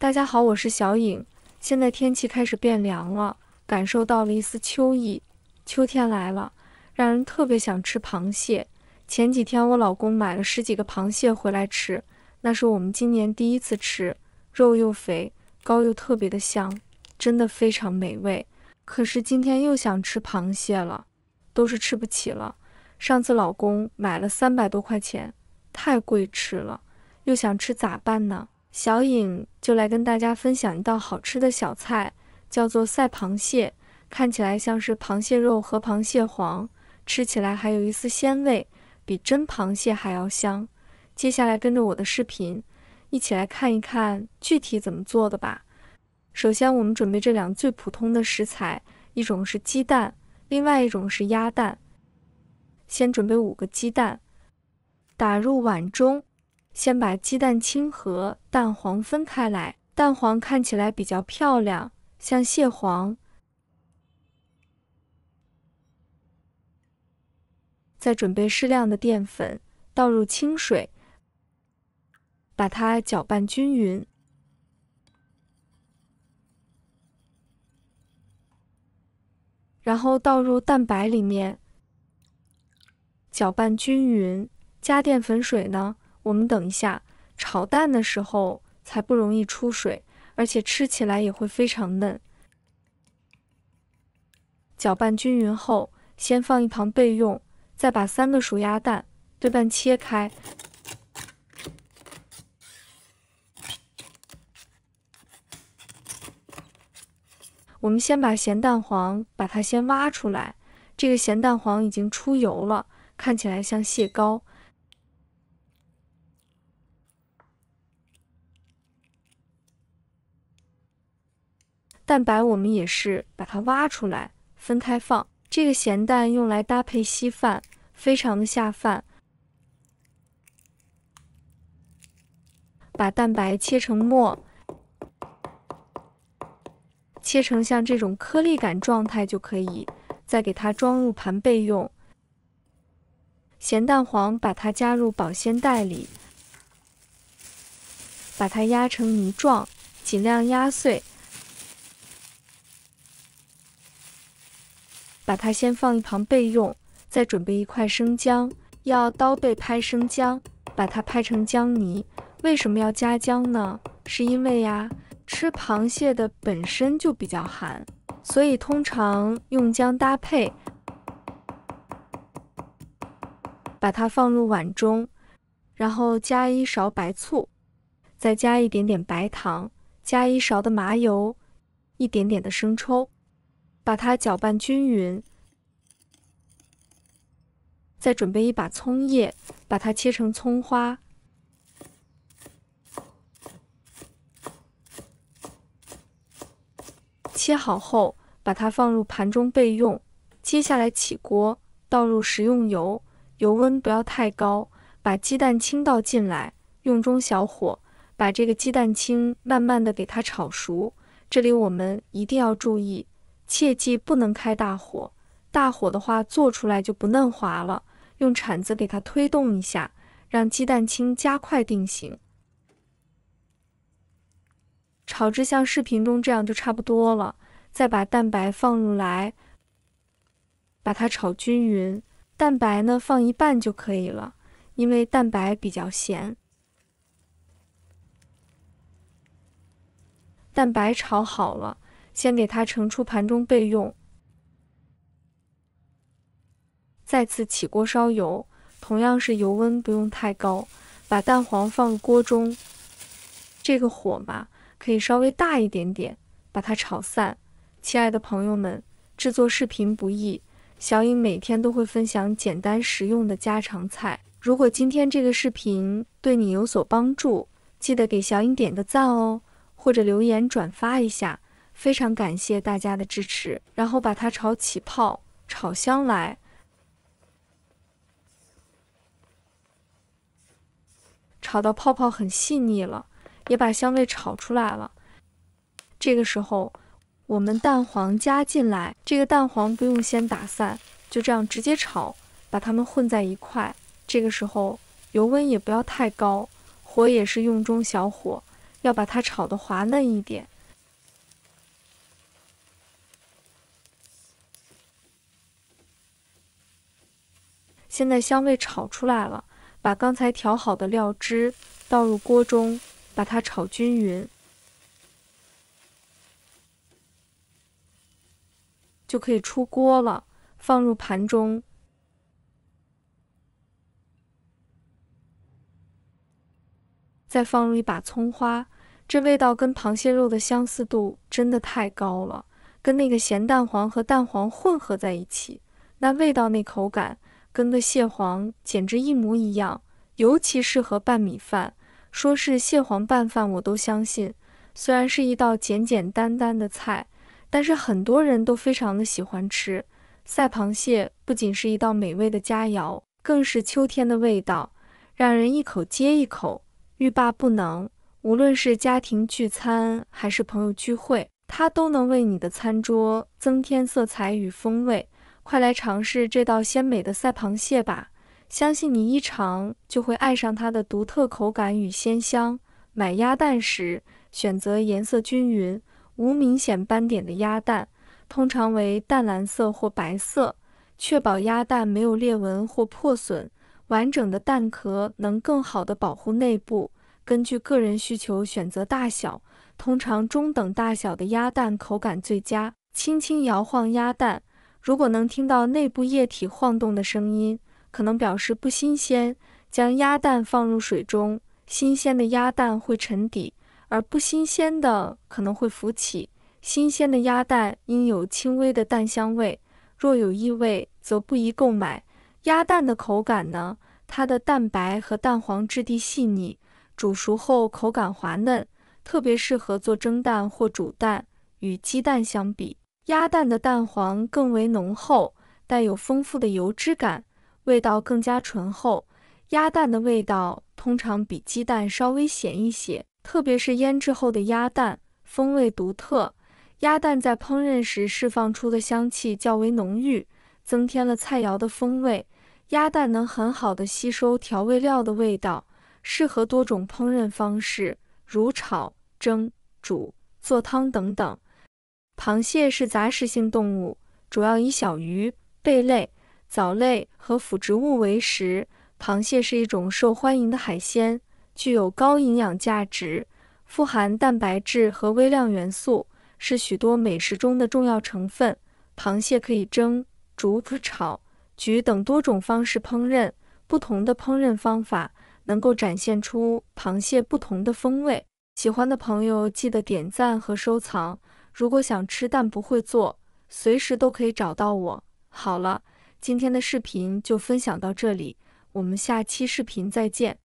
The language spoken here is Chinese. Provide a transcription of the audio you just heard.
大家好，我是小颖。现在天气开始变凉了，感受到了一丝秋意。秋天来了，让人特别想吃螃蟹。前几天我老公买了10几个螃蟹回来吃，那是我们今年第一次吃，肉又肥，膏又特别的香，真的非常美味。可是今天又想吃螃蟹了，都是吃不起了。上次老公买了300多块钱，太贵吃了，又想吃咋办呢？小颖就来跟大家分享一道好吃的小菜，叫做赛螃蟹，看起来像是螃蟹肉和螃蟹黄，吃起来还有一丝鲜味，比真螃蟹还要香。接下来跟着我的视频，一起来看一看具体怎么做的吧。首先我们准备这2最普通的食材，一种是鸡蛋，另外一种是鸭蛋。先准备5个鸡蛋，打入碗中。先把鸡蛋清和蛋黄分开来，蛋黄看起来比较漂亮，像蟹黄。再准备适量的淀粉，倒入清水，把它搅拌均匀。然后倒入蛋白里面，搅拌均匀。加淀粉水呢，我们等一下炒蛋的时候才不容易出水，而且吃起来也会非常嫩。搅拌均匀后，先放一旁备用，再把3个熟鸭蛋对半切开。我们先把咸蛋黄把它先挖出来，这个咸蛋黄已经出油了，看起来像蟹膏。蛋白我们也是把它挖出来，分开放。这个咸蛋用来搭配稀饭，非常的下饭。把蛋白切成末，切成像这种颗粒感状态就可以，再给它装入盘备用。咸蛋黄把它加入保鲜袋里，把它压成泥状，尽量压碎。把它先放一旁备用，再准备1块生姜，要刀背拍生姜，把它拍成姜泥。为什么要加姜呢？是因为呀，吃螃蟹的本身就比较寒，所以通常用姜搭配。把它放入碗中，然后加1勺白醋，再加一点点白糖，加1勺的麻油，一点点的生抽。把它搅拌均匀，再准备1把葱叶，把它切成葱花。切好后，把它放入盘中备用。接下来起锅，倒入食用油，油温不要太高，把鸡蛋清倒进来，用中小火，把这个鸡蛋清慢慢的给它炒熟。这里我们一定要注意，切记不能开大火，大火的话做出来就不嫩滑了。用铲子给它推动一下，让鸡蛋清加快定型。炒至像视频中这样就差不多了，再把蛋白放入来，把它炒均匀。蛋白呢放1半就可以了，因为蛋白比较咸。蛋白炒好了，先给它盛出盘中备用。再次起锅烧油，同样是油温不用太高，把蛋黄放入锅中。这个火嘛，可以稍微大一点点，把它炒散。亲爱的朋友们，制作视频不易，小颖每天都会分享简单实用的家常菜。如果今天这个视频对你有所帮助，记得给小颖点个赞哦，或者留言转发一下，非常感谢大家的支持。然后把它炒起泡，炒香来。炒到泡泡很细腻了，也把香味炒出来了。这个时候，我们蛋黄加进来，这个蛋黄不用先打散，就这样直接炒，把它们混在一块。这个时候油温也不要太高，火也是用中小火，要把它炒得滑嫩一点。现在香味炒出来了，把刚才调好的料汁倒入锅中，把它炒均匀，就可以出锅了，放入盘中。再放入一把葱花，这味道跟螃蟹肉的相似度真的太高了，跟那个咸蛋黄和蛋黄混合在一起，那味道那口感跟个蟹黄简直一模一样，尤其适合拌米饭。说是蟹黄拌饭我都相信，虽然是一道简简单单的菜，但是很多人都非常的喜欢吃。赛螃蟹不仅是一道美味的佳肴，更是秋天的味道，让人一口接一口，欲罢不能。无论是家庭聚餐还是朋友聚会，它都能为你的餐桌增添色彩与风味。快来尝试这道鲜美的赛螃蟹吧，相信你一尝就会爱上它的独特口感与鲜香。买鸭蛋时，选择颜色均匀、无明显斑点的鸭蛋，通常为淡蓝色或白色，确保鸭蛋没有裂纹或破损，完整的蛋壳能更好地保护内部。根据个人需求选择大小，通常中等大小的鸭蛋口感最佳。轻轻摇晃鸭蛋，如果能听到内部液体晃动的声音，可能表示不新鲜。将鸭蛋放入水中，新鲜的鸭蛋会沉底，而不新鲜的可能会浮起。新鲜的鸭蛋应有轻微的蛋香味，若有异味则不宜购买。鸭蛋的口感呢？它的蛋白和蛋黄质地细腻，煮熟后口感滑嫩，特别适合做蒸蛋或煮蛋。与鸡蛋相比，鸭蛋的蛋黄更为浓厚，带有丰富的油脂感，味道更加醇厚。鸭蛋的味道通常比鸡蛋稍微咸一些，特别是腌制后的鸭蛋，风味独特。鸭蛋在烹饪时释放出的香气较为浓郁，增添了菜肴的风味。鸭蛋能很好地吸收调味料的味道，适合多种烹饪方式，如炒、蒸、煮、做汤等等。螃蟹是杂食性动物，主要以小鱼、贝类、藻类和腐植物为食。螃蟹是一种受欢迎的海鲜，具有高营养价值，富含蛋白质和微量元素，是许多美食中的重要成分。螃蟹可以蒸、煮、炒、焗等多种方式烹饪，不同的烹饪方法能够展现出螃蟹不同的风味。喜欢的朋友记得点赞和收藏。如果想吃但不会做，随时都可以找到我。好了，今天的视频就分享到这里，我们下期视频再见。